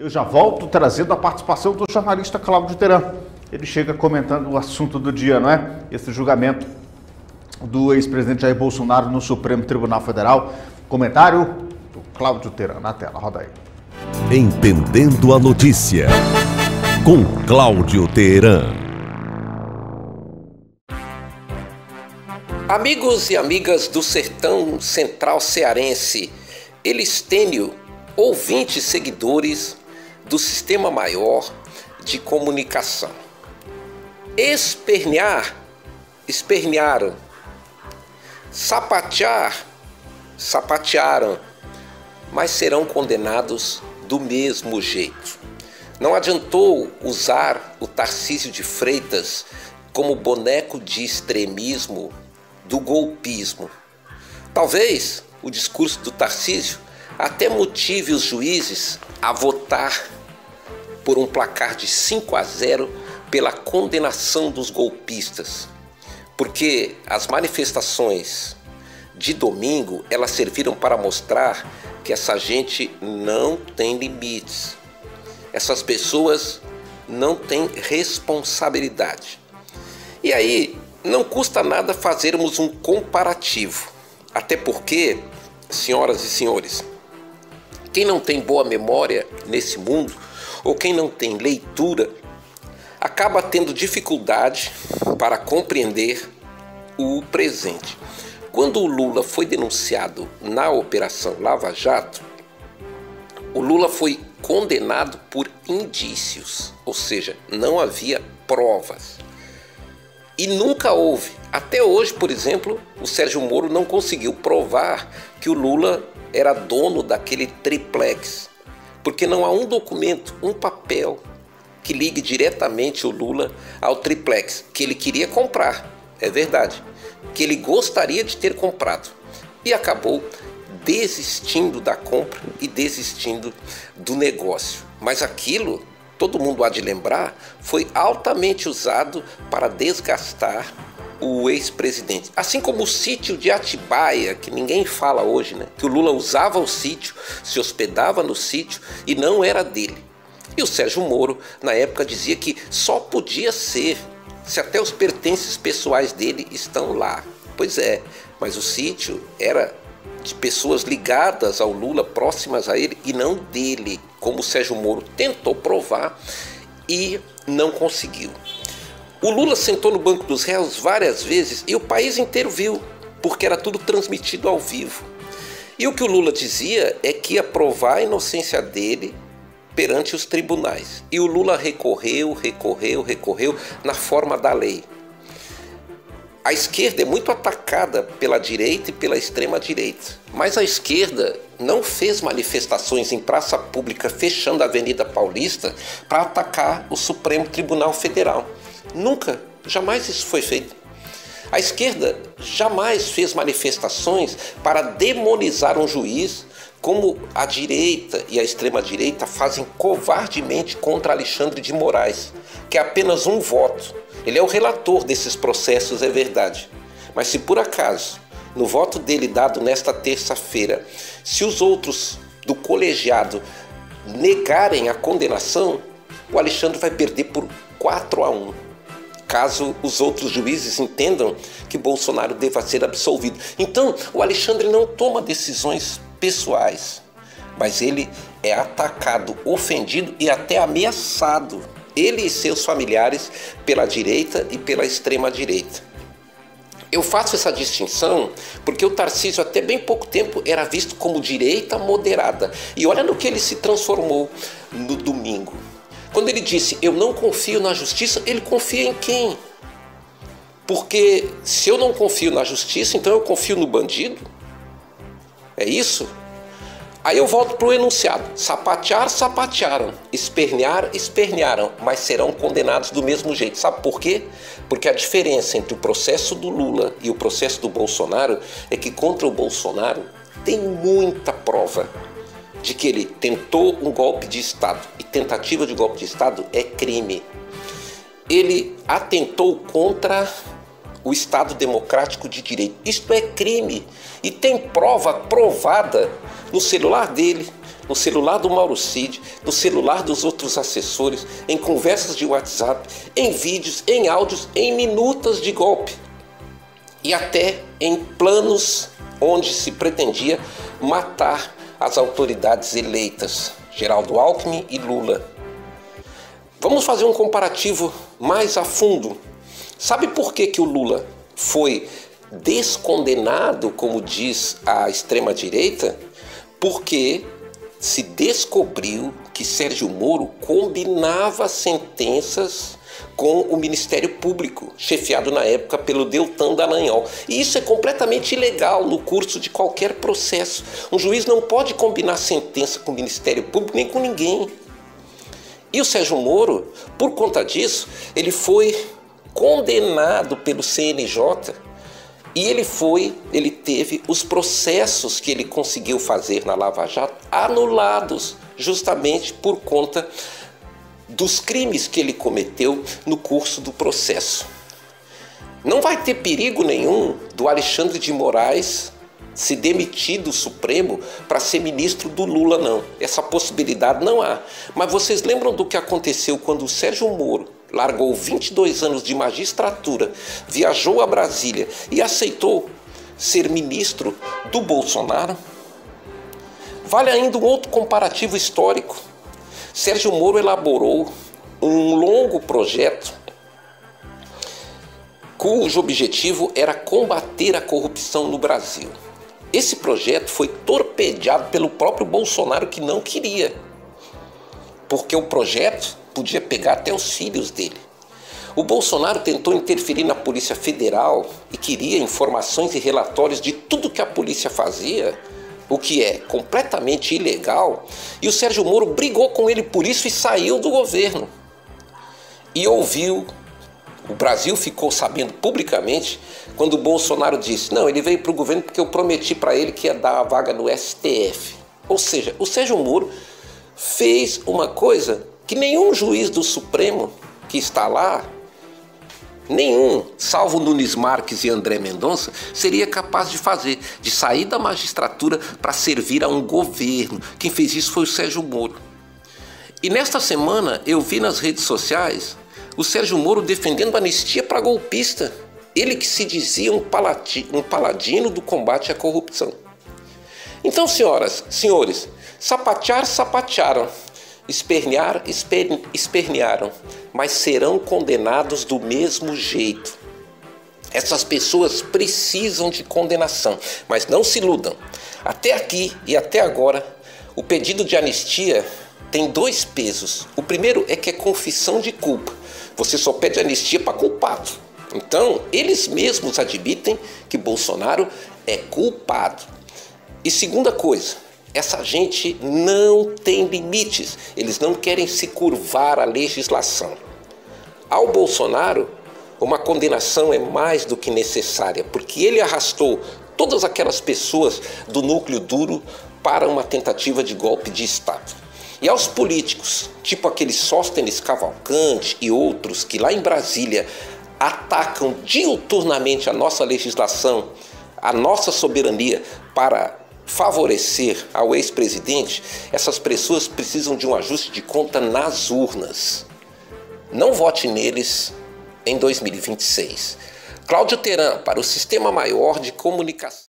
Eu já volto trazendo a participação do jornalista Cláudio Teran. Ele chega comentando o assunto do dia, não é? Esse julgamento do ex-presidente Jair Bolsonaro no Supremo Tribunal Federal. Comentário do Cláudio Teran na tela. Roda aí. Entendendo a notícia, com Cláudio Teran. Amigos e amigas do sertão central cearense, Elistênio, ouvintes e seguidores do Sistema Maior de Comunicação. Espernearam. Sapatearam, mas serão condenados do mesmo jeito. Não adiantou usar o Tarcísio de Freitas como boneco de extremismo do golpismo. Talvez o discurso do Tarcísio até motive os juízes a votar por um placar de 5-0 pela condenação dos golpistas, porque as manifestações de domingo, elas serviram para mostrar que essa gente não tem limites. Essas pessoas não têm responsabilidade. E aí, não custa nada fazermos um comparativo. Até porque, senhoras e senhores, quem não tem boa memória nesse mundo, ou quem não tem leitura, acaba tendo dificuldade para compreender o presente. Quando o Lula foi denunciado na Operação Lava Jato, o Lula foi condenado por indícios, ou seja, não havia provas. E nunca houve. Até hoje, por exemplo, o Sérgio Moro não conseguiu provar que o Lula era dono daquele triplex, porque não há um documento, um papel que ligue diretamente o Lula ao triplex, que ele queria comprar, é verdade, que ele gostaria de ter comprado, e acabou desistindo da compra e desistindo do negócio. Mas aquilo, todo mundo há de lembrar, foi altamente usado para desgastar o ex-presidente. Assim como o sítio de Atibaia, que ninguém fala hoje, né? Que o Lula usava o sítio, se hospedava no sítio e não era dele. E o Sérgio Moro, na época, dizia que só podia ser se até os pertences pessoais dele estão lá. Pois é, mas o sítio era de pessoas ligadas ao Lula, próximas a ele, e não dele, como o Sérgio Moro tentou provar e não conseguiu. O Lula sentou no banco dos réus várias vezes e o país inteiro viu, porque era tudo transmitido ao vivo. E o que o Lula dizia é que ia provar a inocência dele perante os tribunais. E o Lula recorreu na forma da lei. A esquerda é muito atacada pela direita e pela extrema-direita, mas a esquerda não fez manifestações em praça pública fechando a Avenida Paulista para atacar o Supremo Tribunal Federal. Nunca, jamais isso foi feito. A esquerda jamais fez manifestações para demonizar um juiz, como a direita e a extrema-direita fazem covardemente contra Alexandre de Moraes, que é apenas um voto. Ele é o relator desses processos, é verdade. Mas se por acaso, no voto dele dado nesta terça-feira, se os outros do colegiado negarem a condenação, o Alexandre vai perder por 4-1. Caso os outros juízes entendam que Bolsonaro deva ser absolvido. Então, o Alexandre não toma decisões pessoais, mas ele é atacado, ofendido e até ameaçado, ele e seus familiares, pela direita e pela extrema-direita. Eu faço essa distinção porque o Tarcísio até bem pouco tempo era visto como direita moderada. E olha no que ele se transformou no domingo. Quando ele disse, eu não confio na justiça, ele confia em quem? Porque se eu não confio na justiça, então eu confio no bandido? É isso? Aí eu volto para o enunciado. Sapatearam. Espernearam, mas serão condenados do mesmo jeito. Sabe por quê? Porque a diferença entre o processo do Lula e o processo do Bolsonaro é que contra o Bolsonaro tem muita prova de que ele tentou um golpe de Estado. E tentativa de golpe de Estado é crime. Ele atentou contra o Estado Democrático de Direito. Isto é crime e tem prova provada no celular dele, no celular do Mauro Cid, no celular dos outros assessores, em conversas de WhatsApp, em vídeos, em áudios, em minutas de golpe e até em planos onde se pretendia matar as autoridades eleitas, Geraldo Alckmin e Lula. Vamos fazer um comparativo mais a fundo. Sabe por que o Lula foi descondenado, como diz a extrema-direita? Porque se descobriu que Sérgio Moro combinava sentenças com o Ministério Público, chefiado na época pelo Deltan Dallagnol. E isso é completamente ilegal no curso de qualquer processo. Um juiz não pode combinar sentença com o Ministério Público nem com ninguém. E o Sérgio Moro, por conta disso, ele foi condenado pelo CNJ e ele teve os processos que ele conseguiu fazer na Lava Jato anulados, justamente por conta dos crimes que ele cometeu no curso do processo. Não vai ter perigo nenhum do Alexandre de Moraes se demitir do Supremo para ser ministro do Lula, não. Essa possibilidade não há. Mas vocês lembram do que aconteceu quando o Sérgio Moro largou 22 anos de magistratura, viajou a Brasília e aceitou ser ministro do Bolsonaro? Vale ainda um outro comparativo histórico. Sérgio Moro elaborou um longo projeto cujo objetivo era combater a corrupção no Brasil. Esse projeto foi torpedeado pelo próprio Bolsonaro, que não queria, porque o projeto podia pegar até os filhos dele. O Bolsonaro tentou interferir na Polícia Federal e queria informações e relatórios de tudo que a polícia fazia, o que é completamente ilegal, e o Sérgio Moro brigou com ele por isso e saiu do governo. E ouviu, o Brasil ficou sabendo publicamente, quando o Bolsonaro disse: não, ele veio para o governo porque eu prometi para ele que ia dar a vaga no STF. Ou seja, o Sérgio Moro fez uma coisa que nenhum juiz do Supremo que está lá, nenhum, salvo Nunes Marques e André Mendonça, seria capaz de fazer, de sair da magistratura para servir a um governo. Quem fez isso foi o Sérgio Moro. E nesta semana eu vi nas redes sociais o Sérgio Moro defendendo anistia para golpista. Ele que se dizia um paladino do combate à corrupção. Então, senhoras, senhores, sapatear, sapatearam. Espernear, espernearam, mas serão condenados do mesmo jeito. Essas pessoas precisam de condenação, mas não se iludam. Até aqui e até agora, o pedido de anistia tem dois pesos. O primeiro é que é confissão de culpa. Você só pede anistia para culpado. Então, eles mesmos admitem que Bolsonaro é culpado. E segunda coisa, essa gente não tem limites, eles não querem se curvar à legislação. Ao Bolsonaro, uma condenação é mais do que necessária, porque ele arrastou todas aquelas pessoas do núcleo duro para uma tentativa de golpe de Estado. E aos políticos, tipo aquele Sóstenes Cavalcante e outros que lá em Brasília atacam diuturnamente a nossa legislação, a nossa soberania para favorecer ao ex-presidente, essas pessoas precisam de um ajuste de conta nas urnas. Não vote neles em 2026. Cláudio Teran, para o Sistema Maior de Comunicação.